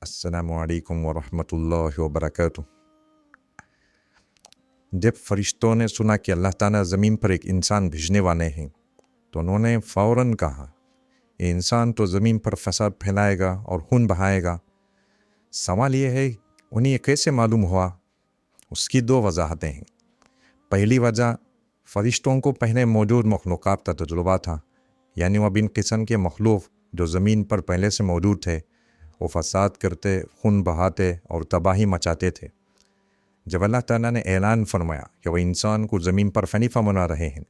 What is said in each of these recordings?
السلام علیکم ورحمۃ اللہ وبرکاتہ۔ جب فرشتوں نے سنا کہ اللہ تعالیٰ زمین پر ایک انسان بھیجنے والے ہیں تو انہوں نے فوراً کہا یہ انسان تو زمین پر فساد پھیلائے گا اور خون بہائے گا۔ سوال یہ ہے انہیں یہ کیسے معلوم ہوا؟ اس کی دو وضاحتیں ہیں۔ پہلی وجہ، فرشتوں کو پہلے موجود مخلوقات کا تجربہ تھا، یعنی وہ بن قسم کے مخلوق جو زمین پر پہلے سے موجود تھے، وہ فساد کرتے، خون بہاتے اور تباہی مچاتے تھے۔ جب اللہ تعالیٰ نے اعلان فرمایا کہ وہ انسان کو زمین پر خلیفہ بنا رہے ہیں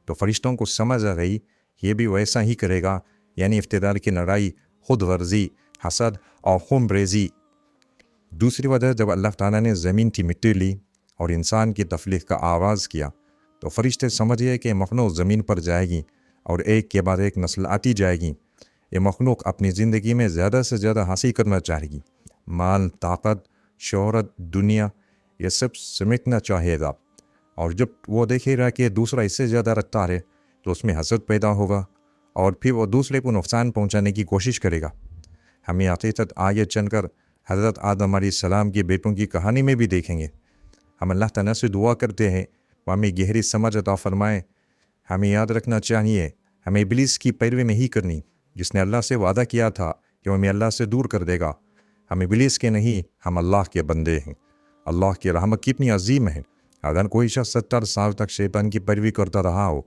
تو فرشتوں کو سمجھ آ گئی یہ بھی ویسا ہی کرے گا، یعنی اقتدار کی لڑائی، خود غرضی، حسد اور خون ریزی۔ دوسری وجہ، جب اللہ تعالیٰ نے زمین کی مٹی لی اور انسان کی تخلیق کا آغاز کیا تو فرشتے سمجھ گئے کہ مخلوق زمین پر جائے گی اور ایک کے بعد ایک نسل آتی جائے گی۔ یہ مخلوق اپنی زندگی میں زیادہ سے زیادہ حاصل کرنا چاہے گی، مال، طاقت، شہرت، دنیا، یہ سب سمیٹنا چاہے گا، اور جب وہ دیکھے گا کہ دوسرا اس سے زیادہ رکھتا ہے تو اس میں حسد پیدا ہوگا اور پھر وہ دوسرے کو نقصان پہنچانے کی کوشش کرے گا۔ ہمیں حقیقت آگے چل کر حضرت آدم علیہ السلام کے بیٹوں کی کہانی میں بھی دیکھیں گے۔ ہم اللہ تعالیٰ سے دعا کرتے ہیں وہ ہمیں گہری سمجھ عطا فرمائے۔ ہمیں یاد رکھنا چاہیے ہمیں ابلیس کی پیروی نہیں کرنی، جس نے اللہ سے وعدہ کیا تھا کہ وہ ہمیں اللہ سے دور کر دے گا۔ ہم ابلیس کے نہیں، ہم اللہ کے بندے ہیں۔ اللہ کی رحمت کتنی عظیم ہے۔ اگر کوئی شخص 70 سال تک شیطان کی پیروی کرتا رہا ہو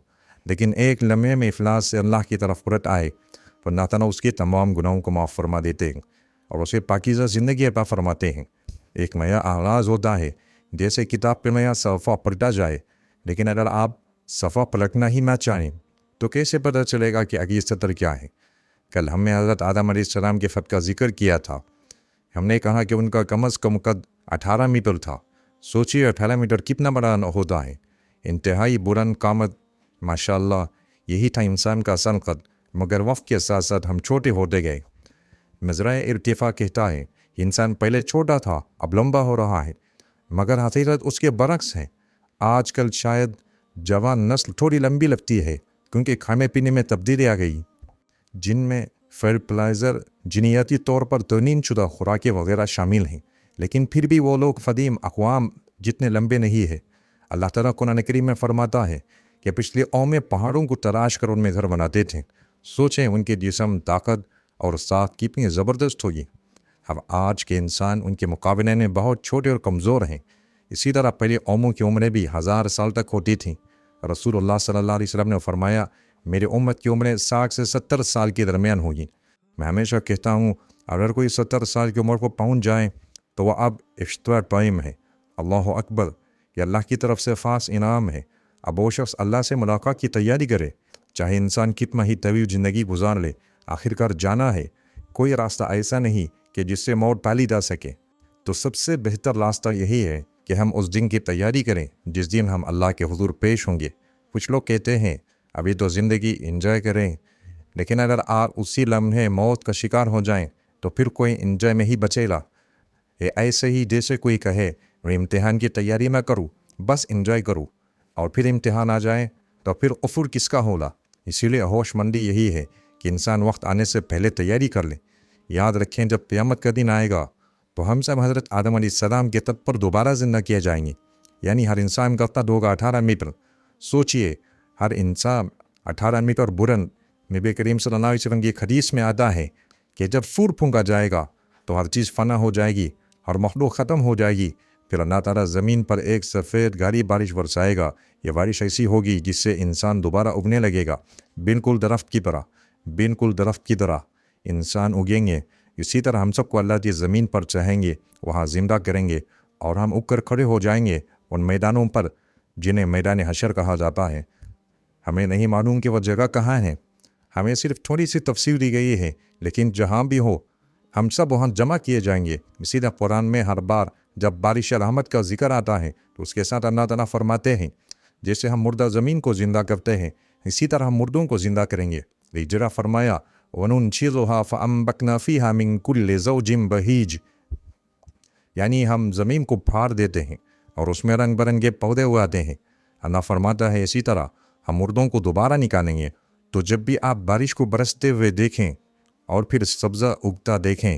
لیکن ایک لمحے میں افلاس سے اللہ کی طرف پلٹ آئے تو اللہ تعالیٰ اس کے تمام گناہوں کو معاف فرما دیتے ہیں اور اسے پاکیزہ زندگی عطا فرماتے ہیں۔ ایک نیا آغاز ہوتا ہے، جیسے کتاب پہ نیا صفحہ پلٹا جائے، لیکن اگر آپ صفحہ پلٹنا ہی نہ چاہیں تو کیسے پتہ چلے گا کہ اگلی سطر کیا ہے؟ کل ہم نے حضرت آدم علیہ السلام کے خط کا ذکر کیا تھا۔ ہم نے کہا کہ ان کا کم از کم قد 18 میٹر تھا۔ سوچیے 18 میٹر کتنا بڑا ہوتا ہے۔ انتہائی بلند قامت، ماشاءاللہ، یہی تھا انسان کا اصل قد، مگر وقت کے ساتھ ساتھ ہم چھوٹے ہوتے گئے۔ مزرعہ ارتفاع کہتا ہے انسان پہلے چھوٹا تھا، اب لمبا ہو رہا ہے، مگر حقیقت اس کے برعکس ہے۔ آج کل شاید جوان نسل تھوڑی لمبی لگتی ہے کیونکہ کھانے پینے میں تبدیلی آ گئی، جن میں فرٹیلائزر، جینیاتی طور پر ترمیم شدہ خوراکیں وغیرہ شامل ہیں، لیکن پھر بھی وہ لوگ قدیم اقوام جتنے لمبے نہیں ہیں۔ اللہ تعالیٰ قرآن کریم میں فرماتا ہے کہ پچھلی قومیں پہاڑوں کو تراش کر ان میں گھر بناتے تھے۔ سوچیں ان کے جسم، طاقت اور ساخت کتنی زبردست ہوگی۔ اب آج کے انسان ان کے مقابلے میں بہت چھوٹے اور کمزور ہیں۔ اسی طرح پہلے قوموں کی عمریں بھی 1000 سال تک ہوتی تھیں۔ رسول اللہ صلی اللہ علیہ وسلم نے فرمایا میری امت کی عمریں 60 سے 70 سال کے درمیان ہوگی۔ میں ہمیشہ کہتا ہوں اگر کوئی 70 سال کی عمر کو پہنچ جائے تو وہ اب افطار ٹائم ہے۔ اللہ اکبر، یہ اللہ کی طرف سے خاص انعام ہے۔ اب وہ شخص اللہ سے ملاقات کی تیاری کرے، چاہے انسان کتنا ہی طویل زندگی گزار لے، آخرکار جانا ہے۔ کوئی راستہ ایسا نہیں کہ جس سے موت ٹالی جا سکے، تو سب سے بہتر راستہ یہی ہے کہ ہم اس دن کی تیاری کریں جس دن ہم اللہ کے حضور پیش ہوں گے۔ کچھ لوگ کہتے ہیں ابھی تو زندگی انجوائے کریں، لیکن اگر آپ اسی لمحے موت کا شکار ہو جائیں تو پھر کوئی انجوائے میں ہی بچے گا۔ یہ ایسے ہی جیسے کوئی کہے میں امتحان کی تیاری نہ کروں، بس انجوائے کروں، اور پھر امتحان آ جائے تو پھر غفور کس کا ہوگا؟ اسی لیے ہوش مندی یہی ہے کہ انسان وقت آنے سے پہلے تیاری کر لے۔ یاد رکھیں جب قیامت کا دن آئے گا تو ہم سب حضرت آدم علیہ السلام کے تخت پر دوبارہ زندہ کیے جائیں گے، یعنی ہر انسان کا قد ہوگا 18 میٹر۔ سوچئے ہر انسان 18 میٹر بلند۔ نبی کریم صلی اللہ علیہ وسلم کی حدیث میں آتا ہے کہ جب سور پھونکا جائے گا تو ہر چیز فنا ہو جائے گی، ہر مخلوق ختم ہو جائے گی، پھر اللہ تعالیٰ زمین پر ایک سفید گہری بارش برسائے گا۔ یہ بارش ایسی ہوگی جس سے انسان دوبارہ اگنے لگے گا، بالکل درخت کی طرح، بالکل درخت کی طرح انسان اگیں گے۔ اسی طرح ہم سب کو اللہ کی زمین پر چاہیں گے، وہاں زندہ کریں گے، اور ہم اگ کر کھڑے ہو جائیں گے ان میدانوں پر جنہیں میدان حشر کہا جاتا ہے۔ ہمیں نہیں معلوم کہ وہ جگہ کہاں ہے، ہمیں صرف تھوڑی سی تفصیل دی گئی ہے، لیکن جہاں بھی ہو ہم سب وہاں جمع کیے جائیں گے۔ اسی طرح قرآن میں ہر بار جب بارش رحمت کا ذکر آتا ہے تو اس کے ساتھ اللہ تعالیٰ فرماتے ہیں جیسے ہم مردہ زمین کو زندہ کرتے ہیں اسی طرح ہم مردوں کو زندہ کریں گے۔ جرا فرمایا وَنُنْشِرُهَا فَأَنبَتْنَا فِيهَا مِن كُلِّ زَوْجٍ بَهِيجٍ، یعنی ہم زمین کو پھاڑ دیتے ہیں اور اس میں رنگ برنگے پودے اگاتے ہیں۔ اللہ فرماتا ہے اسی طرح ہم مردوں کو دوبارہ نکالیں گے۔ تو جب بھی آپ بارش کو برستے ہوئے دیکھیں اور پھر سبزہ اگتا دیکھیں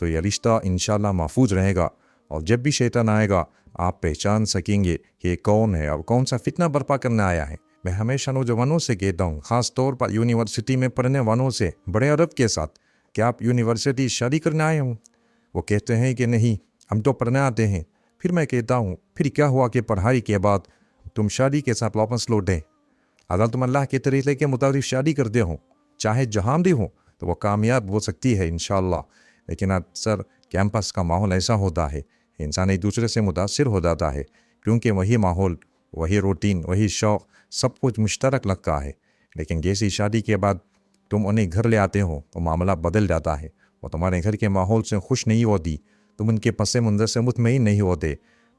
تو یہ رشتہ انشاءاللہ محفوظ رہے گا، اور جب بھی شیطان آئے گا آپ پہچان سکیں گے کہ یہ کون ہے اور کون سا فتنہ برپا کرنے آیا ہے۔ میں ہمیشہ نوجوانوں سے کہتا ہوں، خاص طور پر یونیورسٹی میں پڑھنے والوں سے بڑے ادب کے ساتھ، کہ آپ یونیورسٹی شادی کرنے آئے ہوں؟ وہ کہتے ہیں کہ نہیں، ہم تو پڑھنے آتے ہیں۔ پھر میں کہتا ہوں، پھر کیا ہوا کہ پڑھائی کے بعد تم شادی کے ساتھ واپس لوٹے؟ اگر تم اللہ کے طریقے کے مطابق شادی کرتے ہو، چاہے جہاں بھی ہو، تو وہ کامیاب ہو سکتی ہے انشاءاللہ۔ لیکن اکثر کیمپس کا ماحول ایسا ہوتا ہے، انسان ایک دوسرے سے متاثر ہو جاتا ہے، کیونکہ وہی ماحول، وہی روٹین، وہی شوق، سب کچھ مشترک لگتا ہے۔ لیکن جیسی شادی کے بعد تم انہیں گھر لے آتے ہو تو معاملہ بدل جاتا ہے۔ وہ تمہارے گھر کے ماحول سے خوش نہیں ہوتی، تم ان کے پس منظر سے مطمئن نہیں ہوتے۔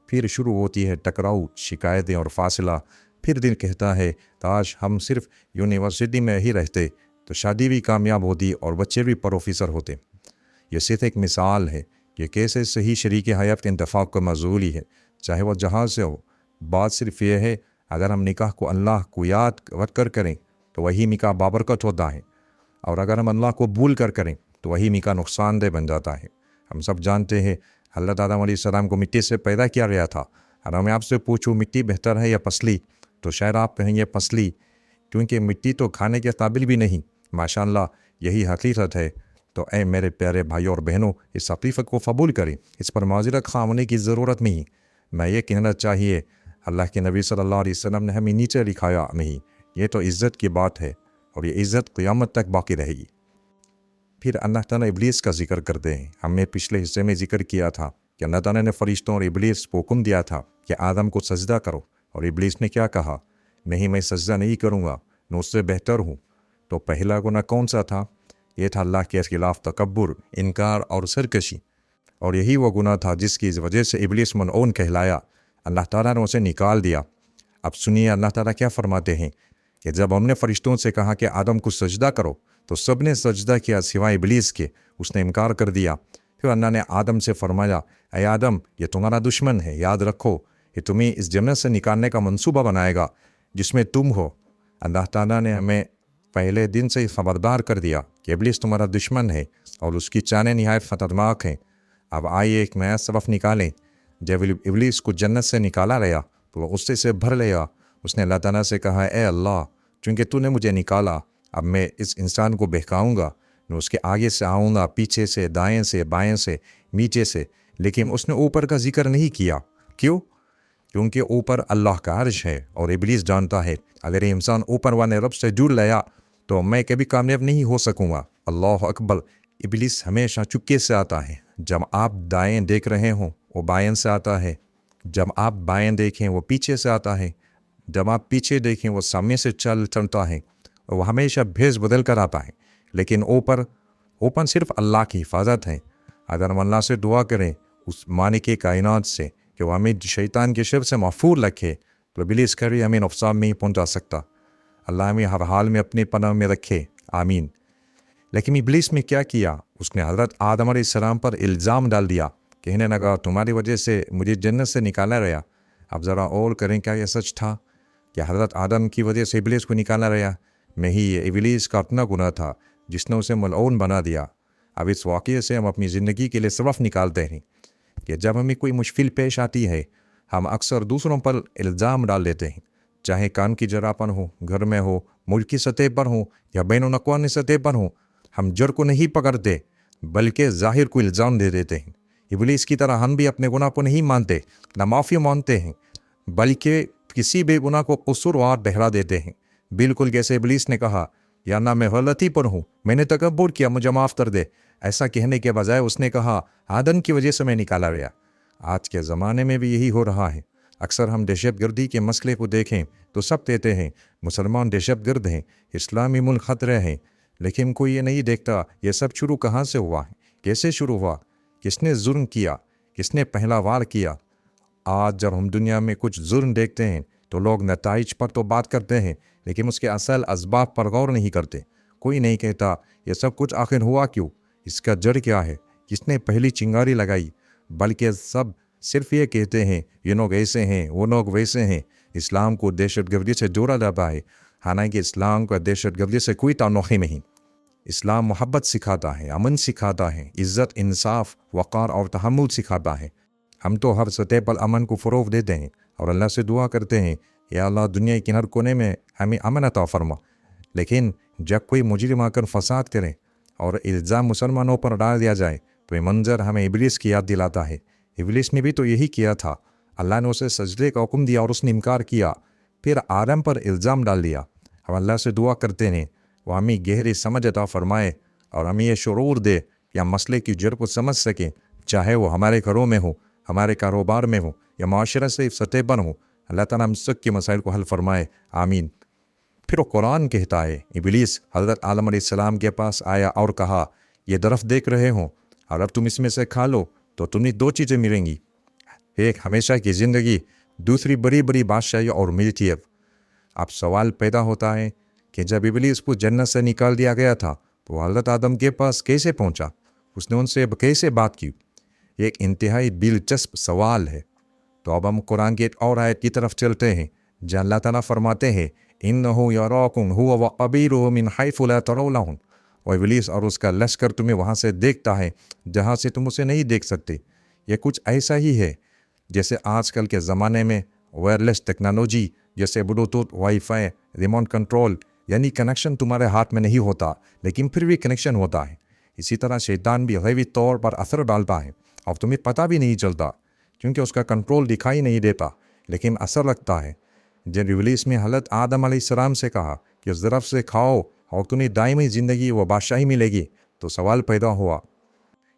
پھر شروع ہوتی ہے ٹکراؤ، شکایتیں اور فاصلہ۔ پھر دل کہتا ہے کاش ہم صرف یونیورسٹی میں ہی رہتے تو شادی بھی کامیاب ہوتی اور بچے بھی پروفیسر ہوتے۔ یہ صرف ایک مثال ہے کہ کیسے صحیح شریک حیات کے انتخاب کا معذوری ہے، چاہے وہ جہاں سے ہو۔ بات صرف یہ ہے، اگر ہم نکاح کو اللہ کو یاد رکھ کر کریں تو وہی نکاح بابرکت ہوتا ہے، اور اگر ہم اللہ کو بھول کر کریں تو وہی نکاح نقصان دہ بن جاتا ہے۔ ہم سب جانتے ہیں حضرت آدم علیہ السلام کو مٹی سے پیدا کیا گیا تھا۔ اگر میں آپ سے پوچھوں مٹی بہتر ہے یا پسلی، تو شاید آپ کہیں گے پسلی، کیونکہ مٹی تو کھانے کے قابل بھی نہیں۔ ماشاءاللہ یہی حقیقت ہے۔ تو اے میرے پیارے بھائیوں اور بہنوں، اس حقیقت کو قبول کریں، اس پر معذرت خواہ ہونے کی ضرورت نہیں۔ میں یہ کہنا چاہیے، اللہ کے نبی صلی اللہ علیہ وسلم نے ہمیں نیچے لکھایا نہیں، یہ تو عزت کی بات ہے، اور یہ عزت قیامت تک باقی رہے گی۔ پھر اللہ تعالیٰ ابلیس کا ذکر کرتے ہیں۔ ہم نے پچھلے حصے میں ذکر کیا تھا کہ اللہ تعالیٰ نے فرشتوں اور ابلیس کو حکم دیا تھا کہ آدم کو سجدہ کرو، اور ابلیس نے کیا کہا؟ نہیں، میں سجدہ نہیں کروں گا، میں اس سے بہتر ہوں۔ تو پہلا گناہ کون سا تھا؟ یہ تھا اللہ کے خلاف تکبر، انکار اور سرکشی، اور یہی وہ گناہ تھا جس کی وجہ سے ابلیس ملعون کہلایا۔ اللہ تعالیٰ نے اسے نکال دیا۔ اب سنیے اللہ تعالیٰ کیا فرماتے ہیں کہ جب ہم نے فرشتوں سے کہا کہ آدم کو سجدہ کرو تو سب نے سجدہ کیا سوائے ابلیس کے، اس نے انکار کر دیا۔ پھر اللہ نے آدم سے فرمایا، اے آدم، یہ تمہارا دشمن ہے، یاد رکھو، یہ تمہیں اس جنت سے نکالنے کا منصوبہ بنائے گا جس میں تم ہو۔ اللہ تعالیٰ نے ہمیں پہلے دن سے ہی خبردار کر دیا کہ ابلیس تمہارا دشمن ہے اور اس کی چالیں نہایت خطرناک ہیں۔ اب آئیے ایک نیا سبق نکالیں۔ جب ابلیس کو جنت سے نکالا گیا تو وہ غصے سے بھر لیا۔ اس نے اللہ تعالیٰ سے کہا، اے اللہ، چونکہ تو نے مجھے نکالا، اب میں اس انسان کو بہکاؤں گا، میں اس کے آگے سے آؤں گا، پیچھے سے، دائیں سے، بائیں سے، نیچے سے۔ لیکن اس نے اوپر کا ذکر نہیں کیا۔ کیوں؟ کیونکہ اوپر اللہ کا عرش ہے، اور ابلیس جانتا ہے اگر یہ انسان اوپر والے رب سے جڑ لیا تو میں کبھی کامیاب نہیں ہو سکوں گا۔ اللہ اکبر! ابلیس ہمیشہ چپکے سے آتا ہے۔ جب آپ دائیں دیکھ رہے ہوں وہ بائیں سے آتا ہے، جب آپ بائیں دیکھیں وہ پیچھے سے آتا ہے، جب آپ پیچھے دیکھیں وہ سامنے سے چلتا ہے، وہ ہمیشہ بھیس بدل کر آتا ہے۔ لیکن اوپر صرف اللہ کی حفاظت ہے۔ اگر ہم اللہ سے دعا کریں اس مالک کائنات سے کہ وہ ہمیں شیطان کے شر سے محفوظ رکھے، تو ابلیس کبھی ہمیں نقصان نہیں پہنچا سکتا۔ اللہ ہمیں ہر حال میں اپنے پناہ میں رکھے، آمین۔ لیکن ابلیس نے کیا کیا؟ اس نے حضرت آدم علیہ السلام پر الزام ڈال دیا، کہنے لگا تمہاری وجہ سے مجھے جنت سے نکالا گیا۔ اب ذرا اور کریں، کیا یہ سچ تھا کہ حضرت آدم کی وجہ سے ابلیس کو نکالا گیا؟ نہیں، یہ ابلیس کا اپنا گناہ تھا جس نے اسے ملعون بنا دیا۔ اب اس واقعے سے ہم اپنی زندگی کے لیے سبق نکالتے ہیں کہ جب ہمیں کوئی مشکل پیش آتی ہے ہم اکثر دوسروں پر الزام ڈال دیتے ہیں، چاہے کام کی جگہ پر ہو، گھر میں ہو، ملک کی سطح پر ہو یا بین الاقوامی سطح پر ہو۔ ہم جڑ کو نہیں پکڑتے بلکہ ظاہر کو الزام دے دیتے ہیں۔ ابلیس کی طرح ہم بھی اپنے گناہ کو نہیں مانتے، نہ معافی مانتے ہیں، بلکہ کسی بھی گناہ کو قصوروار ٹھہرا دیتے ہیں، بالکل جیسے ابلیس نے کہا، یا نہ میں غلطی پر ہوں، میں نے تکبر کیا، مجھے معاف کر دے۔ ایسا کہنے کے بجائے اس نے کہا آدم کی وجہ سے میں نکالا گیا۔ آج کے زمانے میں بھی یہی ہو رہا ہے۔ اکثر ہم دہشت گردی کے مسئلے کو دیکھیں تو سب کہتے ہیں مسلمان دہشت گرد ہیں، اسلامی ملک خطرے ہیں، لیکن کوئی یہ نہیں دیکھتا یہ سب شروع کہاں سے ہوا ہے، کیسے شروع ہوا، کس نے ظلم کیا، کس نے پہلا وار کیا۔ آج جب ہم دنیا میں کچھ ظلم دیکھتے ہیں تو لوگ نتائج پر تو بات کرتے ہیں لیکن اس کے اصل اسباب پر غور نہیں کرتے۔ کوئی نہیں کہتا یہ سب کچھ آخر ہوا کیوں، اس کا جڑ کیا ہے، کس نے پہلی چنگاری لگائی، بلکہ سب صرف یہ کہتے ہیں یہ لوگ ایسے ہیں، وہ لوگ ویسے ہیں۔ اسلام کو دہشت گردی سے جوڑا جاتا ہے، حالانکہ اسلام کا دہشت گردی سے کوئی تعلق ہی نہیں۔ اسلام محبت سکھاتا ہے، امن سکھاتا ہے، عزت، انصاف، وقار اور تحمل سکھاتا ہے۔ ہم تو ہر سطح پر امن کو فروغ دیتے ہیں اور اللہ سے دعا کرتے ہیں، یا اللہ دنیا کے ہر کونے میں ہمیں امن عطا فرما۔ لیکن جب کوئی مجرم آ کر فساد کرے اور الزام مسلمانوں پر ڈال دیا جائے تو یہ منظر ہمیں ابلیس کی یاد دلاتا ہے۔ ابلیس نے بھی تو یہی کیا تھا، اللہ نے اسے سجدے کا حکم دیا اور اس نے انکار کیا، پھر آدم پر الزام ڈال دیا۔ ہم اللہ سے دعا کرتے ہیں وہ ہمیں گہری سمجھ عطا فرمائے اور ہمیں یہ شعور دے یا مسئلے کی جڑ کو سمجھ سکیں، چاہے وہ ہمارے گھروں میں ہو، ہمارے کاروبار میں ہو یا معاشرے سے سطح پر ہو۔ اللہ تعالیٰ ہم سب کے مسائل کو حل فرمائے، آمین۔ پھر وہ قرآن کہتا ہے ابلیس حضرت آدم علیہ السلام کے پاس آیا اور کہا، یہ درخت دیکھ رہے ہو اور اب تم اس میں سے کھا لو تو تمہیں دو چیزیں ملیں گی، ایک ہمیشہ کی زندگی، دوسری بڑی بڑی بادشاہی اور ملکیت۔ اب سوال پیدا ہوتا ہے کہ جب ابلیس کو جنت سے نکال دیا گیا تھا تو حضرت آدم کے پاس کیسے پہنچا؟ اس نے ان سے کیسے بات کی؟ یہ ایک انتہائی دلچسپ سوال ہے۔ تو اب ہم قرآن کی ایک اور آیت کی طرف چلتے ہیں جہاں اللہ تعالیٰ فرماتے ہیں، اِنَّهُ يَرَاكُمْ هُوَ وَقَبِيلُهُ مِنْ حَيْثُ لَا تَرَوْنَهُمْ۔ اور ابلیس اور اس کا لشکر تمہیں وہاں سے دیکھتا ہے جہاں سے تم اسے نہیں دیکھ سکتے۔ یہ کچھ ایسا ہی ہے جیسے آج کل کے زمانے میں وائرلیس ٹیکنالوجی جیسے Bluetooth, wi fi, remote control, یعنی کنیکشن تمہارے ہاتھ میں نہیں ہوتا لیکن پھر بھی کنیکشن ہوتا ہے۔ اسی طرح شیطان بھی غیبی طور پر اثر ڈالتا ہے اور تمہیں پتہ بھی نہیں چلتا کیونکہ اس کا کنٹرول دکھائی نہیں دیتا لیکن اثر رکھتا ہے۔ جب ابلیس نے حضرت آدم علیہ السلام سے کہا کہ اس درخت سے کھاؤ اور تمہیں دائمی زندگی و بادشاہی ملے گی، تو سوال پیدا ہوا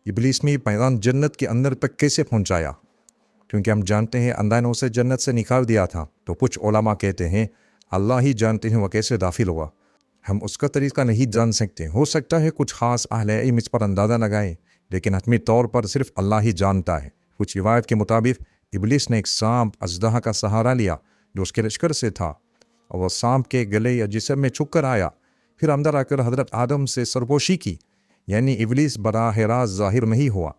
ابلیس نے پیغام جنت کے اندر تک کیسے پہنچایا؟ کیونکہ ہم جانتے ہیں اللہ نے اسے جنت سے نکال دیا تھا، تو کچھ علماء کہتے ہیں اللہ ہی جانتے ہیں وہ کیسے داخل ہوا، ہم اس کا طریقہ نہیں جان سکتے۔ ہو سکتا ہے کچھ خاص اہل علم اس پر اندازہ لگائیں لیکن حتمی طور پر صرف اللہ ہی جانتا ہے۔ کچھ روایت کے مطابق ابلیس نے ایک سانپ اژدہا کا سہارا لیا جو اس کے لشکر سے تھا، اور وہ سانپ کے گلے یا جسم میں چھپ کر آیا، پھر اندر آ کر حضرت آدم سے سرپوشی کی۔ یعنی ابلیس براہ راست ظاہر نہیں ہوا،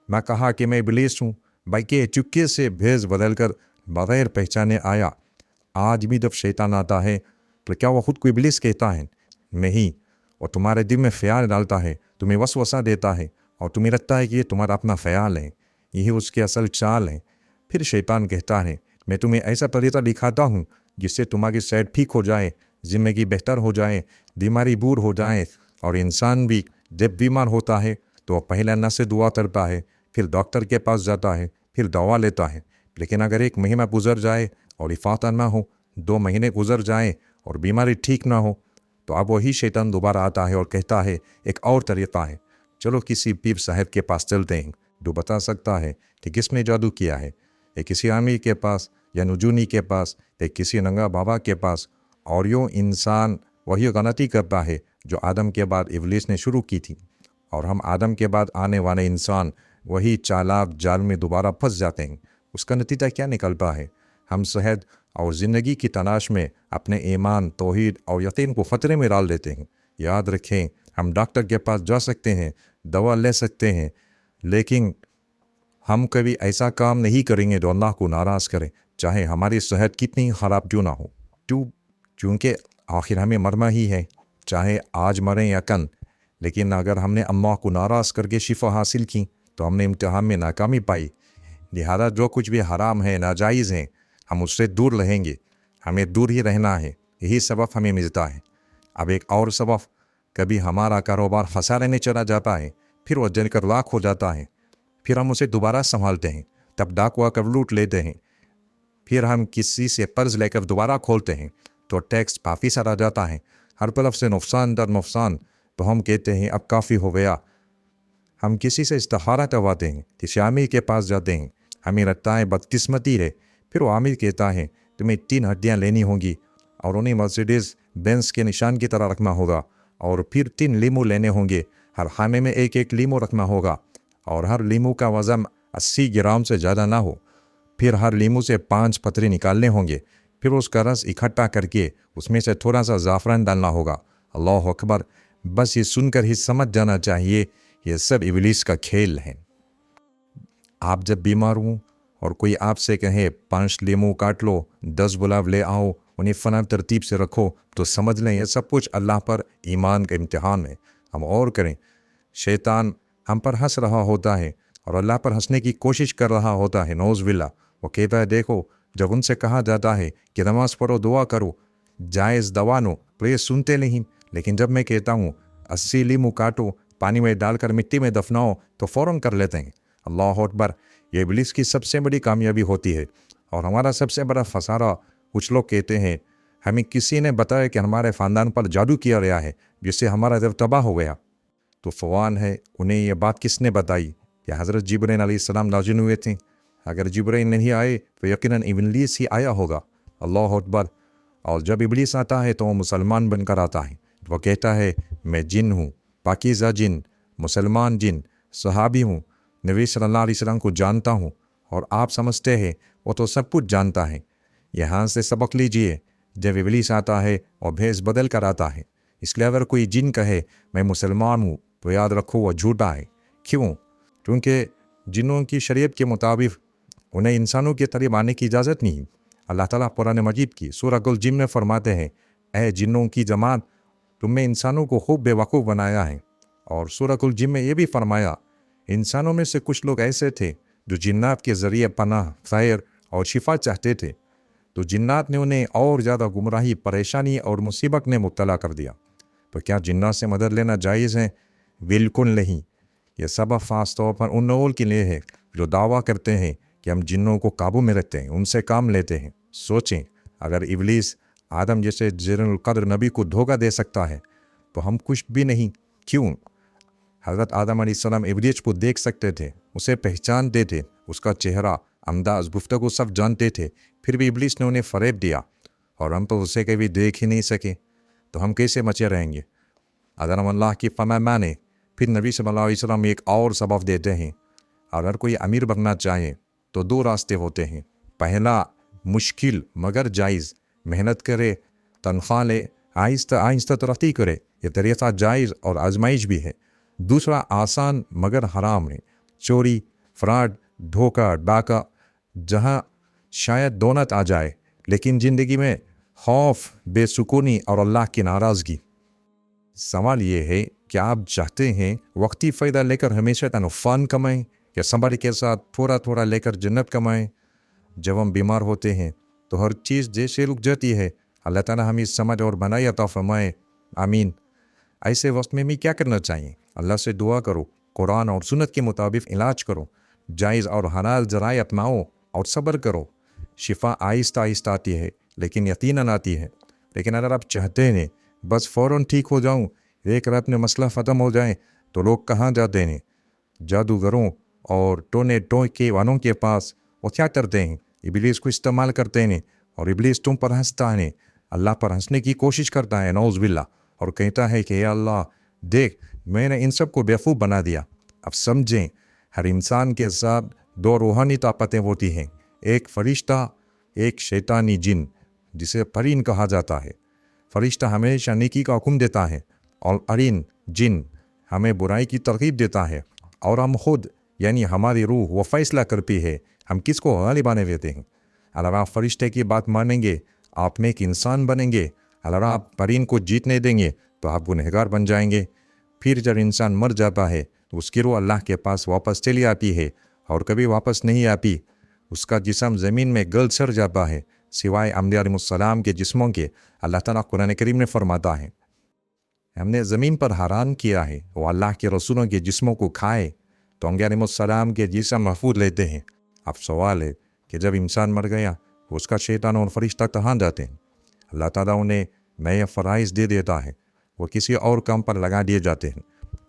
میں کہا کہ میں ابلیس ہوں، بلکہ چپکے سے بھیس بدل کر بغیر پہچانے آیا۔ آج بھی جب شیطان آتا ہے تو کیا وہ خود کو ابلیس کہتا ہے؟ نہیں، اور تمہارے دل میں خیال ڈالتا ہے، تمہیں وسوسہ دیتا ہے اور تمہیں لگتا ہے کہ یہ تمہارا اپنا خیال ہے، یہی اس کی اصل چال ہے۔ پھر شیطان کہتا ہے میں تمہیں ایسا طریقہ دکھاتا ہوں جس سے تمہاری صحت ٹھیک ہو جائے، زندگی بہتر ہو جائے، بیماری دور ہو جائے۔ اور انسان بھی جب بیمار ہوتا ہے تو وہ پہلے اللہ سے دعا کرتا ہے، پھر ڈاکٹر کے پاس جاتا ہے، پھر دوا لیتا ہے۔ لیکن اگر ایک مہینہ گزر جائے اور افاقہ نہ ہو، 2 مہینے گزر جائیں اور بیماری ٹھیک نہ ہو، تو اب وہی شیطان دوبارہ آتا ہے اور کہتا ہے ایک اور طریقہ ہے، چلو کسی پیر صاحب کے پاس چلتے ہیں جو بتا سکتا ہے کہ کس نے جادو کیا ہے، یا کسی عامی کے پاس یا نجومی کے پاس یا کسی ننگا بابا کے پاس۔ اور یوں انسان وہی غلطی کرتا ہے جو آدم کے بعد ابلیس نے شروع کی تھی، اور ہم آدم کے بعد آنے والے انسان وہی چالاک جال میں دوبارہ پھنس جاتے ہیں۔ اس کا نتیجہ کیا نکلتا ہے؟ ہم صحت اور زندگی کی تلاش میں اپنے ایمان، توحید اور یقین کو خطرے میں ڈال دیتے ہیں۔ یاد رکھیں، ہم ڈاکٹر کے پاس جا سکتے ہیں، دوا لے سکتے ہیں، لیکن ہم کبھی ایسا کام نہیں کریں گے جو اللہ کو ناراض کرے، چاہے ہماری صحت کتنی خراب کیوں نہ ہو۔ چونکہ آخر ہمیں مرنا ہی ہے، چاہے آج مریں یا کل۔ لیکن اگر ہم نے اللہ کو ناراض کر کے شفا حاصل کی تو ہم نے امتحان میں ناکامی پائی۔ لہذا جو کچھ بھی حرام ہے، ناجائز ہے، ہم اس سے دور رہیں گے، ہمیں دور ہی رہنا ہے، یہی سبب ہمیں ملتا ہے۔ اب ایک اور سبب، کبھی ہمارا کاروبار خسارے میں چلا جاتا ہے، پھر وہ جل کر لاکھ ہو جاتا ہے، پھر ہم اسے دوبارہ سنبھالتے ہیں، تب ڈاکو آ کر لوٹ لیتے ہیں، پھر ہم کسی سے قرض لے کر دوبارہ کھولتے ہیں تو ٹیکس کافی سارا جاتا ہے، ہر طرف سے نقصان در نقصان، تو ہم کہتے ہیں اب کافی ہو گیا۔ ہم کسی سے استخارہ کرواتے ہیں، کسی عامل کے پاس جاتے ہیں، ہمیں لگتا ہے بدقسمتی ہے، پھر وہ عامل کہتا ہے تمہیں 3 ہڈیاں لینی ہوں گی اور انہیں مرسیڈیز بینز کے نشان کی طرح رکھنا ہوگا، اور پھر 3 لیمو لینے ہوں گے، ہر خانے میں 1 لیمو رکھنا ہوگا، اور ہر لیمو کا وزن 80 گرام سے زیادہ نہ ہو، پھر ہر لیمو سے 5 پترے نکالنے ہوں گے، پھر اس کا رس اکٹھا کر کے اس میں سے تھوڑا سا زعفران ڈالنا ہوگا۔ اللہ اکبر! بس یہ سن کر ہی سمجھ جانا چاہیے یہ سب ابلیس کا کھیل ہے۔ آپ جب بیمار ہوں اور کوئی آپ سے کہے 5 لیمو کاٹ لو، 10 گلاب لے آؤ، انہیں فلاں ترتیب سے رکھو، تو سمجھ لیں یہ سب کچھ اللہ پر ایمان کا امتحان ہے۔ ہم اور کریں۔ شیطان ہم پر ہنس رہا ہوتا ہے اور اللہ پر ہنسنے کی کوشش کر رہا ہوتا ہے، نعوذ باللہ۔ وہ کہتا ہے دیکھو، جب ان سے کہا جاتا ہے کہ نماز پڑھو، دعا کرو، جائز دوا نو، تو یہ سنتے نہیں۔ لیکن جب میں کہتا ہوں 80 لیمو کاٹو، پانی میں ڈال کر مٹی میں دفناؤ، تو فوراً کر لیتے ہیں۔ اللہ اکبر! یہ ابلیس کی سب سے بڑی کامیابی ہوتی ہے، اور ہمارا سب سے بڑا خسارہ۔ کچھ لوگ کہتے ہیں ہمیں کسی نے بتایا کہ ہمارے خاندان پر جادو کیا گیا ہے، جس سے ہمارا دل تباہ ہو گیا۔ تو سوال ہے، انہیں یہ بات کس نے بتائی؟ کہ حضرت جبرائیل علیہ السلام نازل ہوئے تھے؟ اگر جبرائیل نہیں آئے تو یقیناً ابلیس ہی آیا ہوگا۔ اللہ اکبر! اور جب ابلیس آتا ہے تو وہ مسلمان بن کر آتا ہے۔ وہ کہتا ہے میں جن ہوں، پاکیزہ جن، مسلمان جن، صحابی ہوں، نبی صلی اللہ علیہ وسلم کو جانتا ہوں، اور آپ سمجھتے ہیں وہ تو سب کچھ جانتا ہے۔ یہاں سے سبق لیجئے، جب ابلیس آتا ہے اور بھیس بدل کر آتا ہے۔ اس لیے اگر کوئی جن کہے میں مسلمان ہوں تو یاد رکھو وہ جھوٹا ہے۔ کیوں؟ کیونکہ جنوں کی شریعت کے مطابق انہیں انسانوں کے قریب آنے کی اجازت نہیں۔ اللہ تعالیٰ قرآن مجید کی سورہ الجن میں فرماتے ہیں اے جنوں کی جماعت، تم نے انسانوں کو خوب بے وقوف بنایا ہے۔ اور سورہ الجن میں یہ بھی فرمایا انسانوں میں سے کچھ لوگ ایسے تھے جو جنات کے ذریعے پناہ، خیر اور شفا چاہتے تھے، تو جنات نے انہیں اور زیادہ گمراہی، پریشانی اور مصیبت میں مبتلا کر دیا۔ تو کیا جنات سے مدد لینا جائز ہے؟ بالکل نہیں۔ یہ سبب خاص طور پر ان لوگوں کے لیے ہے جو دعویٰ کرتے ہیں کہ ہم جنوں کو قابو میں رکھتے ہیں، ان سے کام لیتے ہیں۔ سوچیں، اگر ابلیس آدم جیسے جلیل القدر نبی کو دھوکہ دے سکتا ہے تو ہم کچھ بھی نہیں۔ کیوں؟ حضرت آدم علیہ السلام ابلیس کو دیکھ سکتے تھے، اسے پہچانتے تھے، اس کا چہرہ، انداز، گفتگو سب جانتے تھے، پھر بھی ابلیس نے انہیں فریب دیا، اور ہم تو اسے کبھی دیکھ ہی نہیں سکے، تو ہم کیسے بچے رہیں گے؟ اگر ہم اللہ کی فرمان مانیں، پھر نبی صلی اللہ علیہ وسلم ایک اور سبب دیتے ہیں۔ اگر کوئی امیر بننا چاہے تو 2 راستے ہوتے ہیں۔ پہلا، مشکل مگر جائز، محنت کرے، تنخواہ لے، آہستہ آہستہ ترقی کرے، یہ طریقہ جائز اور آزمائش بھی ہے۔ دوسرا، آسان مگر حرام ہے، چوری، فراڈ، دھوکہ، ڈاکہ، جہاں شاید دولت آ جائے لیکن زندگی میں خوف، بے سکونی اور اللہ کی ناراضگی۔ سوال یہ ہے کہ آپ چاہتے ہیں وقتی فائدہ لے کر ہمیشہ تنفان کمائیں، یا صبر کے ساتھ تھوڑا تھوڑا لے کر جنت کمائیں؟ جب ہم بیمار ہوتے ہیں تو ہر چیز جیسے رک جاتی ہے۔ اللہ تعالیٰ ہمیں سمجھ اور بنائی عطا فرمائے، آمین۔ ایسے وقت میں کیا کرنا چاہیے؟ اللہ سے دعا کرو، قرآن اور سنت کے مطابق علاج کرو، جائز اور حلال ذرائع اپناؤ اور صبر کرو۔ شفا آہستہ آہستہ آتی ہے لیکن یقیناً آتی ہے۔ لیکن اگر آپ چاہتے ہیں بس فوراً ٹھیک ہو جاؤں، ایک رات میں مسئلہ ختم ہو جائے، تو لوگ کہاں جاتے ہیں؟ جادوگروں اور ٹونے ٹوکے والوں کے پاس۔ وہ کیا کرتے ہیں؟ ابلیس کو استعمال کرتے ہیں، اور ابلیس تم پر ہنستا ہے، اللہ پر ہنسنے کی کوشش کرتا ہے، نعوذ باللہ، اور کہتا ہے کہ اے اللہ دیکھ، میں نے ان سب کو بیوقوف بنا دیا۔ اب سمجھیں، ہر انسان کے ساتھ 2 روحانی طاقتیں ہوتی ہیں، ایک فرشتہ، ایک شیطانی جن، جسے قرین کہا جاتا ہے۔ فرشتہ ہمیشہ نیکی کا حکم دیتا ہے، اور قرین جن ہمیں برائی کی ترغیب دیتا ہے، اور ہم خود یعنی ہماری روح وہ فیصلہ کرتی ہے ہم کس کو غالب آنے دیتے ہیں۔ اگر آپ فرشتے کی بات مانیں گے آپ نیک انسان بنیں گے، اگر آپ قرین کو جیتنے دیں گے تو آپ گنہگار بن جائیں گے۔ پھر جب انسان مر جاتا ہے تو اس کی روح اللہ کے پاس واپس چلی آتی ہے، اور کبھی واپس نہیں آتی۔ اس کا جسم زمین میں گل سڑ جاتا ہے، سوائے انبیاء علیہ السلام کے جسموں کے۔ اللہ تعالیٰ قرآن کریم میں فرماتا ہے ہم نے زمین پر حرام کیا ہے وہ اللہ کے رسولوں کے جسموں کو کھائے، تو انبیاء علیہ السلام کے جسم محفوظ لیتے ہیں۔ اب سوال ہے کہ جب انسان مر گیا تو اس کا شیطان اور فرشتہ کہاں جاتے ہیں؟ اللہ تعالیٰ انہیں نئے فرائض دے دیتا ہے، وہ کسی اور کام پر لگا دیے جاتے ہیں،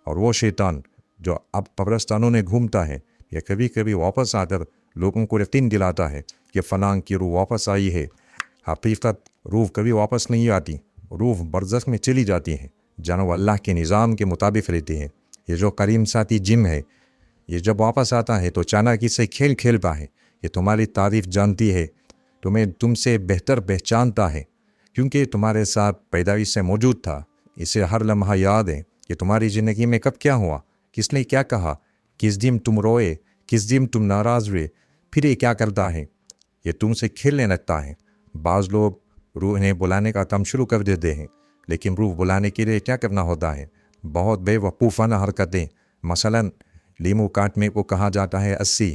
اور وہ شیطان جو اب قبرستانوں میں گھومتا ہے، یہ کبھی کبھی واپس آ کر لوگوں کو یقین دلاتا ہے کہ فلاں کی روح واپس آئی ہے۔ حقیقت روح کبھی واپس نہیں آتی، روح برزخ میں چلی جاتی ہے، جہاں وہ اللہ کے نظام کے مطابق رہتی ہے۔ یہ جو کریم ساتھی جن ہے، یہ جب واپس آتا ہے تو چانک سے کھیل کھیلتا ہے، یہ تمہاری تعریف جانتی ہے، تمہیں تم سے بہتر پہچانتا ہے، کیونکہ تمہارے ساتھ پیدائش سے موجود تھا۔ اسے ہر لمحہ یاد ہے کہ تمہاری زندگی میں کب کیا ہوا، کس نے کیا کہا، کس دن تم روئے، کس دن تم ناراض ہوئے۔ پھر یہ کیا کرتا ہے؟ یہ تم سے کھیلنے لگتا ہے۔ بعض لوگ روح نے بلانے کا کام شروع کر دیتے ہیں، لیکن روح بلانے کے لیے کیا کرنا ہوتا ہے؟ بہت بے وقوفانہ حرکتیں، مثلاً لیمو کاٹنے کو کہا جاتا ہے 80،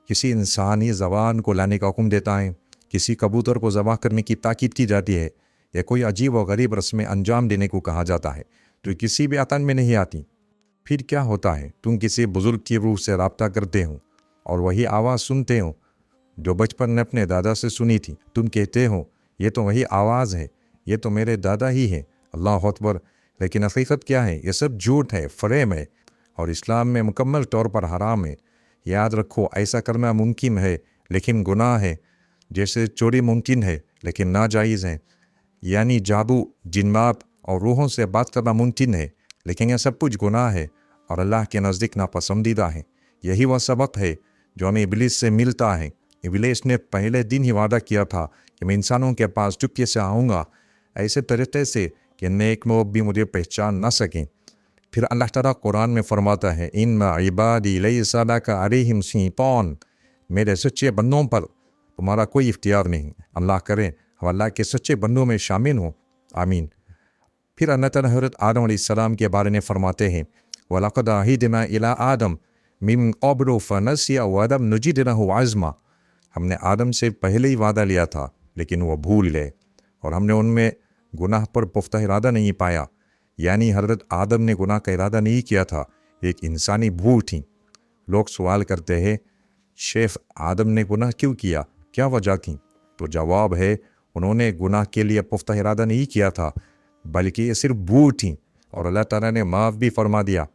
کسی انسانی زبان کو لانے کا حکم دیتا ہے، کسی کبوتر کو ذبح کرنے کی تاکید کی جاتی ہے، یا کوئی عجیب و غریب رسم انجام دینے کو کہا جاتا ہے جو کسی بھی عقل میں نہیں آتی۔ پھر کیا ہوتا ہے؟ تم کسی بزرگ کی روح سے رابطہ کرتے ہو اور وہی آواز سنتے ہو جو بچپن میں اپنے دادا سے سنی تھی۔ تم کہتے ہو یہ تو وہی آواز ہے، یہ تو میرے دادا ہی ہے، اللہ اکبر۔ لیکن حقیقت کیا ہے؟ یہ سب جھوٹ ہے، فریم ہے، اور اسلام میں مکمل طور پر حرام ہے۔ یاد رکھو، ایسا کرنا ممکن ہے لیکن گناہ ہے، جیسے چوری ممکن ہے لیکن ناجائز ہے۔ یعنی جادو، جنات اور روحوں سے بات کرنا ممکن ہے لیکن یہ سب کچھ گناہ ہے اور اللہ کے نزدیک ناپسندیدہ ہے۔ یہی وہ سبق ہے جو ہمیں ابلیس سے ملتا ہے۔ ابلیس نے پہلے دن ہی وعدہ کیا تھا کہ میں انسانوں کے پاس چپکے سے آؤں گا، ایسے طریقے سے کہ نیک لوگ بھی مجھے پہچان نہ سکیں۔ پھر اللہ تعالیٰ قرآن میں فرماتا ہے ان عبادی لیس لک علیہم سلطان، میرے سچے بندوں پر تمہارا کوئی اختیار نہیں۔ اللہ کرے ہم اللہ کے سچے بندوں میں شامل ہوں، آمین۔ پھر اللہ تعالیٰ حضرت آدم علیہ السلام کے بارے میں فرماتے ہیں وَلَقَدْ عَهِدْنَا إِلَىٰ آدَمَ مِن قَبْلُ فَنَسِيَ وَلَمْ نُجِدْ لَهُ عَزْمًا، ہم نے آدم سے پہلے ہی وعدہ لیا تھا لیکن وہ بھول گئے اور ہم نے ان میں گناہ پر پختہ ارادہ نہیں پایا۔ یعنی حضرت آدم نے گناہ کا ارادہ نہیں کیا تھا، ایک انسانی بھول تھی۔ لوگ سوال کرتے ہیں شیخ آدم نے گناہ کیوں کیا، کیا وجہ تھی؟ تو جواب ہے انہوں نے گناہ کے لیے پختہ ارادہ نہیں کیا تھا بلکہ یہ صرف بھول تھی اور اللہ تعالیٰ نے معاف بھی فرما دیا۔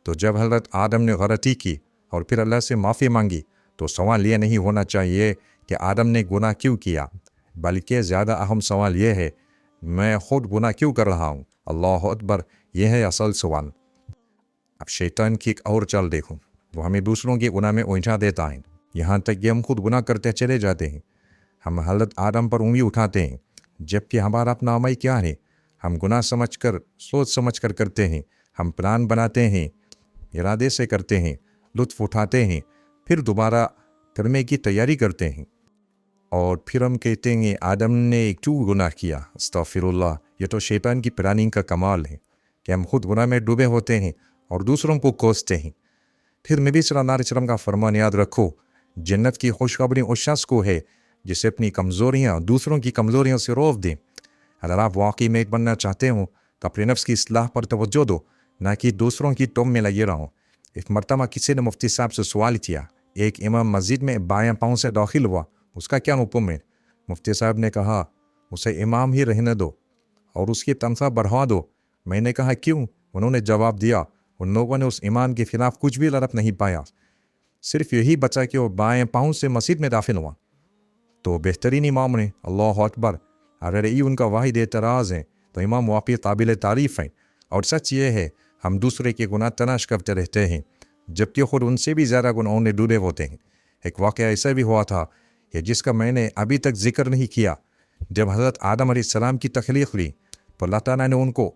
تو جب حضرت آدم نے غلطی کی اور پھر اللہ سے معافی مانگی تو سوال یہ نہیں ہونا چاہیے کہ آدم نے گناہ کیوں کیا، بلکہ زیادہ اہم سوال یہ ہے میں خود گناہ کیوں کر رہا ہوں۔ اللہ اکبر، یہ ہے اصل سوال۔ اب شیطان کی ایک اور چال دیکھو، وہ ہمیں دوسروں کے گناہ میں الجھا دیتا ہے، یہاں تک کہ ہم خود گناہ کرتے چلے جاتے ہیں۔ ہم حضرت آدم پر انگلی اٹھاتے ہیں جبکہ ہمارا اپنا عمل کیا ہے؟ ہم گناہ سمجھ کر، سوچ سمجھ کر کرتے ہیں۔ ہم پلان بناتے ہیں، ارادے سے کرتے ہیں، لطف اٹھاتے ہیں، پھر دوبارہ کرنے کی تیاری کرتے ہیں، اور پھر ہم کہتے ہیں آدم نے کیوں گناہ کیا۔ استغفر اللہ، یہ تو شیطان کی پلاننگ کا کمال ہے کہ ہم خود گناہ میں ڈوبے ہوتے ہیں اور دوسروں کو کوستے ہیں۔ پھر نبی صلی اللہ علیہ وسلم کا فرمان یاد رکھو، جنت کی خوشخبری اس شخص کو ہے جسے اپنی کمزوریاں دوسروں کی کمزوریوں سے روک دیں۔ اگر آپ واقعی نیک بننا چاہتے ہوں تو اپنے نفس کی اصلاح پر توجہ دو، نہ کہ دوسروں کی ٹوم میں لگے رہو۔ ایک مرتبہ کسی نے مفتی صاحب سے سوال کیا، ایک امام مسجد میں بائیں پاؤں سے داخل ہوا، اس کا کیا حکم ہے؟ مفتی صاحب نے کہا اسے امام ہی رہنے دو اور اس کی تنخواہ بڑھوا دو۔ میں نے کہا کیوں؟ انہوں نے جواب دیا ان لوگوں نے اس امام کے خلاف کچھ بھی لڑپ نہیں پایا، صرف یہی بچا کہ وہ بائیں پاؤں سے مسجد میں داخل ہوا، تو بہترین امام نے۔ اللہ اکبر، اگر یہ ان کا واحد اعتراض ہے تو امام واقعی قابل تعریف ہیں۔ اور سچ یہ ہے ہم دوسرے کے گناہ تلاش کرتے رہتے ہیں جبکہ خود ان سے بھی زیادہ گناہوں میں ڈوبے ہوتے ہیں۔ ایک واقعہ ایسا بھی ہوا تھا کہ جس کا میں نے ابھی تک ذکر نہیں کیا۔ جب حضرت آدم علیہ السلام کی تخلیق ہوئی تو اللہ تعالیٰ نے ان کو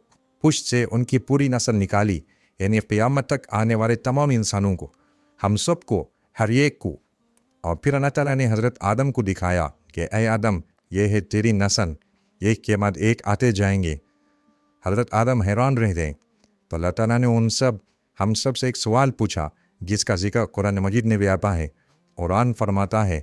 پشت سے ان کی پوری نسل نکالی، یعنی قیامت تک آنے والے تمام انسانوں کو، ہم سب کو، ہر ایک کو۔ اور پھر اللہ تعالیٰ نے حضرت آدم کو دکھایا کہ اے آدم، یہ ہے تیری نسل، ایک کے بعد ایک آتے جائیں گے۔ حضرت آدم حیران رہ گئے تو اللہ تعالیٰ نے ہم سب سے ایک سوال پوچھا جس کا ذکر قرآن مجید میں بھی آتا ہے۔ قرآن فرماتا ہے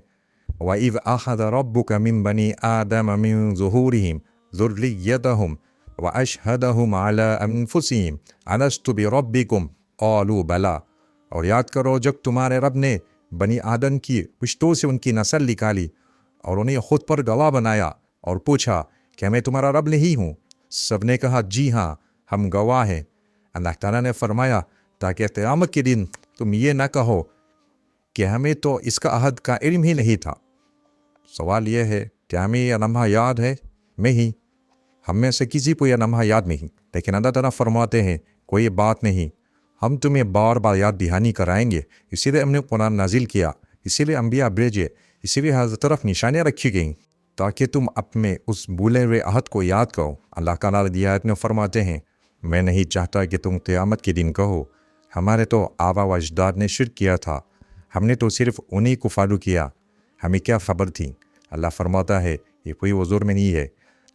وَإِذْ أَخَذَ رَبُّكَ مِن بَنِي آدَمَ مِن ظُهُورِهِمْ ذُرِّيَّتَهُمْ وَأَشْهَدَهُمْ عَلَىٰ أَنفُسِهِمْ أَلَسْتُ بِرَبِّكُمْ قَالُوا بَلَىٰ، اور یاد کرو جب تمہارے رب نے بنی آدم کی پشتوں سے ان کی نسل نکالی اور انہیں خود پر گواہ بنایا اور پوچھا کہ میں تمہارا رب نہیں ہوں؟ سب نے کہا جی ہاں، ہم گواہ ہیں۔ اللہ تعالیٰ نے فرمایا تاکہ قیامت کے دن تم یہ نہ کہو کہ ہمیں تو اس کا عہد کا علم ہی نہیں تھا۔ سوال یہ ہے کہ ہمیں یہ لمحہ یاد ہے؟ نہیں، ہم میں سے کسی کو یہ لمحہ یاد نہیں، لیکن اللہ تعالیٰ فرماتے ہیں کوئی بات نہیں، ہم تمہیں بار بار یاد دہانی کرائیں گے۔ اسی لیے ہم نے قرآن نازل کیا، اسی لیے انبیاء بھیجے، اسی لیے ہر طرف نشانیاں رکھی گئیں تاکہ تم اپنے اس بھولے ہوئے عہد کو یاد کرو۔ اللہ تعالیٰ دی آیت میں فرماتے ہیں میں نہیں چاہتا کہ تم قیامت کے دن کہو ہمارے تو آبا و اجداد نے شرک کیا تھا، ہم نے تو صرف انہی کو فالو کیا، ہمیں کیا خبر تھی۔ اللہ فرماتا ہے یہ کوئی عذر میں نہیں ہے،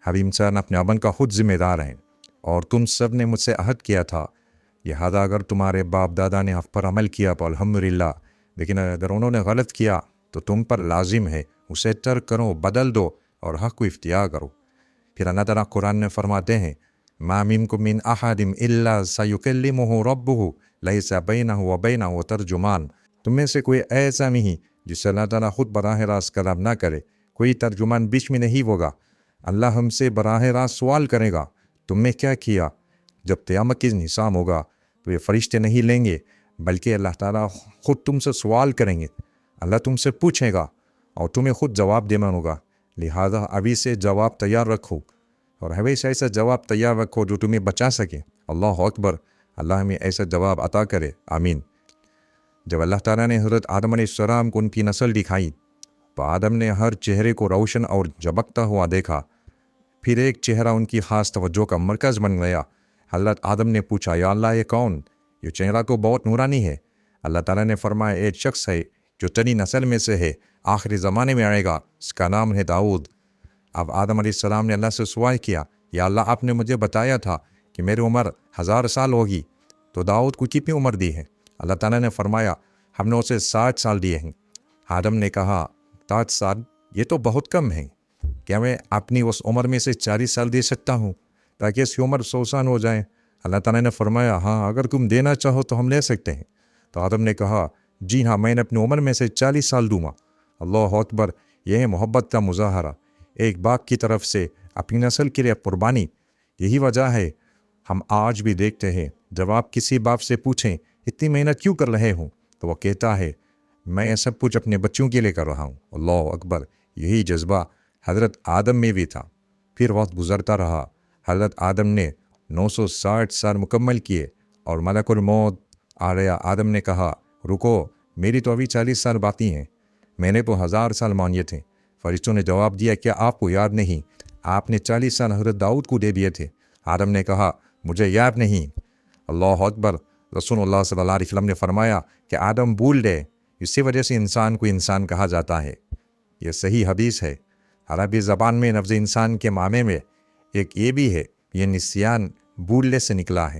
ہر انسان اپنے عمل کا خود ذمہ دار ہے، اور تم سب نے مجھ سے عہد کیا تھا لہذا اگر تمہارے باپ دادا نے آپ پر عمل کیا تو الحمدللہ، لیکن اگر انہوں نے غلط کیا تو تم پر لازم ہے اسے ترک کرو، بدل دو اور حق کو اختیار کرو۔ پھر اللہ تعالیٰ قرآن میں فرماتے ہیں ما منکم من احد الا سیکلمہ ربہ لیس بینہ وبینہ ترجمان، تم میں سے کوئی ایسا نہیں جس سے اللہ تعالیٰ خود براہ راست کلام نہ کرے، کوئی ترجمان بیچ میں نہیں ہوگا۔ اللہ ہم سے براہ راست سوال کرے گا تم نے کیا کیا۔ جب قیامت کی نظام ہوگا تو یہ فرشتے نہیں لیں گے، بلکہ اللہ تعالیٰ خود تم سے سوال کریں گے، اللہ تم سے پوچھے گا اور تمہیں خود جواب دینا ہوگا۔ لہذا ابھی سے جواب تیار رکھو اور ہمیشہ ایسا جواب تیار رکھو جو تمہیں بچا سکے۔ اللہ اکبر، اللہ ہمیں ایسا جواب عطا کرے، آمین۔ جب اللہ تعالیٰ نے حضرت آدم علیہ السلام کو ان کی نسل دکھائی تو آدم نے ہر چہرے کو روشن اور جھبکتا ہوا دیکھا۔ پھر ایک چہرہ ان کی خاص توجہ کا مرکز بن گیا۔ حضرت آدم نے پوچھا یا اللہ یہ کون؟ یہ چہرہ تو بہت نورانی ہے۔ اللہ تعالیٰ نے فرمایا ایک شخص ہے جو تیری نسل میں سے ہے، آخری زمانے میں آئے گا، اس کا نام ہے داؤد۔ اب آدم علیہ السلام نے اللہ سے سوال کیا یا اللہ آپ نے مجھے بتایا تھا کہ میری عمر 1000 سال ہوگی، تو داؤد کو کتنی عمر دی ہے؟ اللہ تعالیٰ نے فرمایا ہم نے اسے 60 سال دیے ہیں۔ آدم نے کہا 60 سال یہ تو بہت کم ہے، کیا میں اپنی اس عمر میں سے 40 سال دے سکتا ہوں تاکہ اس کی عمر 100 سال ہو جائے؟ اللہ تعالیٰ نے فرمایا ہاں اگر تم دینا چاہو تو ہم لے سکتے ہیں۔ تو آدم نے کہا جی ہاں میں نے اپنی عمر میں سے 40 سال دوں گا۔ اللہ اکبر، یہ ہے محبت کا مظاہرہ، ایک باپ کی طرف سے اپنی نسل کے لیے قربانی۔ یہی وجہ ہے ہم آج بھی دیکھتے ہیں جب آپ کسی باپ سے پوچھیں اتنی محنت کیوں کر رہے ہوں تو وہ کہتا ہے میں یہ سب کچھ اپنے بچوں کے لیے کر رہا ہوں۔ اللہ اکبر، یہی جذبہ حضرت آدم میں بھی تھا۔ پھر وقت گزرتا رہا، حضرت آدم نے 960 سال مکمل کیے اور ملک الموت آ گیا۔ آدم نے کہا رکو، میری تو ابھی 40 سال باقی ہیں، میں نے تو 1000 سال مانیے تھے۔ فرشتوں نے جواب دیا کیا آپ کو یاد نہیں؟ آپ نے 40 سال حضرت داؤد کو دے دیے تھے۔ آدم نے کہا مجھے یاد نہیں۔ اللہ اکبر، رسول اللہ صلی اللہ علیہ وسلم نے فرمایا کہ آدم بھول گئے، اسی وجہ سے انسان کو انسان کہا جاتا ہے۔ یہ صحیح حدیث ہے۔ عربی زبان میں لفظ انسان کے معنی میں ایک یہ بھی ہے، یہ نسیان بھولنے سے نکلا ہے،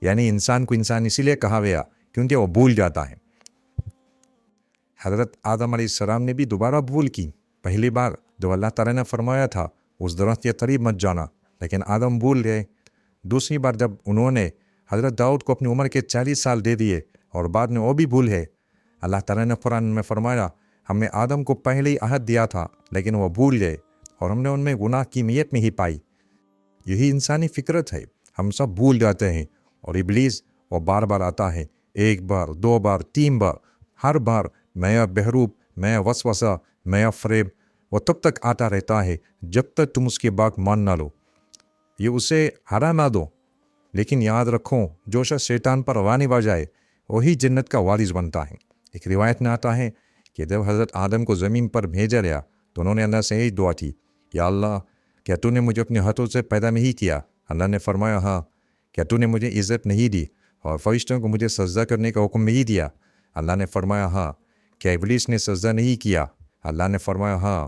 یعنی انسان کو انسان اسی لیے کہا گیا کیونکہ وہ بھول جاتا ہے۔ حضرت آدم علیہ السلام نے بھی دوبارہ بھول کی۔ پہلی بار جو اللہ تعالیٰ نے فرمایا تھا اس درخت کے قریب مت جانا، لیکن آدم بھول گئے۔ دوسری بار جب انہوں نے حضرت داؤد کو اپنی عمر کے 40 سال دے دیے اور بعد میں وہ بھی بھول گئے، اللہ تعالیٰ نے قرآن میں فرمایا ہم نے آدم کو پہلے ہی عہد دیا تھا لیکن وہ بھول گئے اور ہم نے ان میں گناہ کی نیت نہیں پائی۔ یہی انسانی فطرت ہے، ہم سب بھول جاتے ہیں اور ابلیس وہ بار بار آتا ہے، 1 بار 2 بار 3 بار، ہر بار نیا بحروب، نیا وسوسہ، نیا فریب، وہ تب تک آتا رہتا ہے جب تک تم اس کی بات مان نہ لو، یہ اسے ہرا نہ دو۔ لیکن یاد رکھو جو شخص شیطان پر روانی بڑھ جائے وہی جنت کا وارث بنتا ہے۔ ایک روایت میں آتا ہے کہ جب حضرت آدم کو زمین پر بھیجا گیا تو انہوں نے اللہ سے یہی دعا کی یا اللہ کیا تو نے مجھے اپنے ہاتھوں سے پیدا نہیں کیا؟ اللہ نے فرمایا ہاں۔ کیا تو نے مجھے عزت نہیں دی اور فرشتوں کو مجھے سجدہ کرنے کا حکم نہیں دیا؟ اللہ نے فرمایا ہاں۔ کیا ابلیس نے سجدہ نہیں کیا؟ اللہ نے فرمایا ہاں۔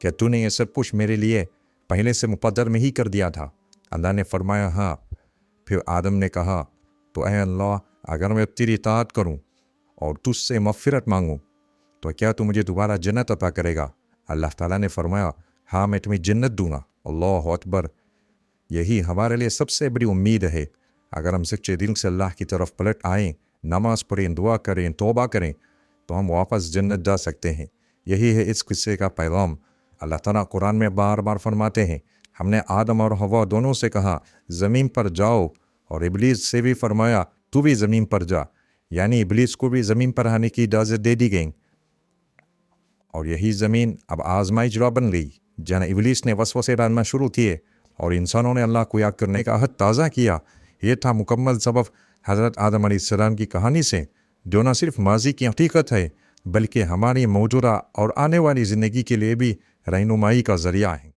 کیا تو نے یہ سب کچھ میرے لیے پہلے سے مقدر میں ہی کر دیا تھا؟ اللہ نے فرمایا ہاں۔ پھر آدم نے کہا تو اے اللہ اگر میں تیری اطاعت کروں اور تجھ سے مغفرت مانگوں تو کیا تو مجھے دوبارہ جنت عطا کرے گا؟ اللہ تعالیٰ نے فرمایا ہاں میں تمہیں جنت دوں گا۔ اللہ اکبر، یہی ہمارے لیے سب سے بڑی امید ہے۔ اگر ہم سچے دل سے اللہ کی طرف پلٹ آئیں، نماز پڑھیں، دعا کریں، توبہ کریں تو ہم واپس جنت جا سکتے ہیں۔ یہی ہے اس قصے کا پیغام۔ اللہ تعالیٰ قرآن میں بار بار فرماتے ہیں ہم نے آدم اور حوا دونوں سے کہا زمین پر جاؤ، اور ابلیس سے بھی فرمایا تو بھی زمین پر جا، یعنی ابلیس کو بھی زمین پر آنے کی اجازت دے دی گئی۔ اور یہی زمین اب آزمائش جگہ بن گئی جہاں ابلیس نے وسوسے ڈالنا شروع کیے اور انسانوں نے اللہ کو یاد کرنے کا عہد تازہ کیا۔ یہ تھا مکمل سبب حضرت آدم علیہ السلام کی کہانی سے، جو نہ صرف ماضی کی حقیقت ہے بلکہ ہماری موجودہ اور آنے والی زندگی کے لیے بھی رہنمائی کا ذریعہ ہے۔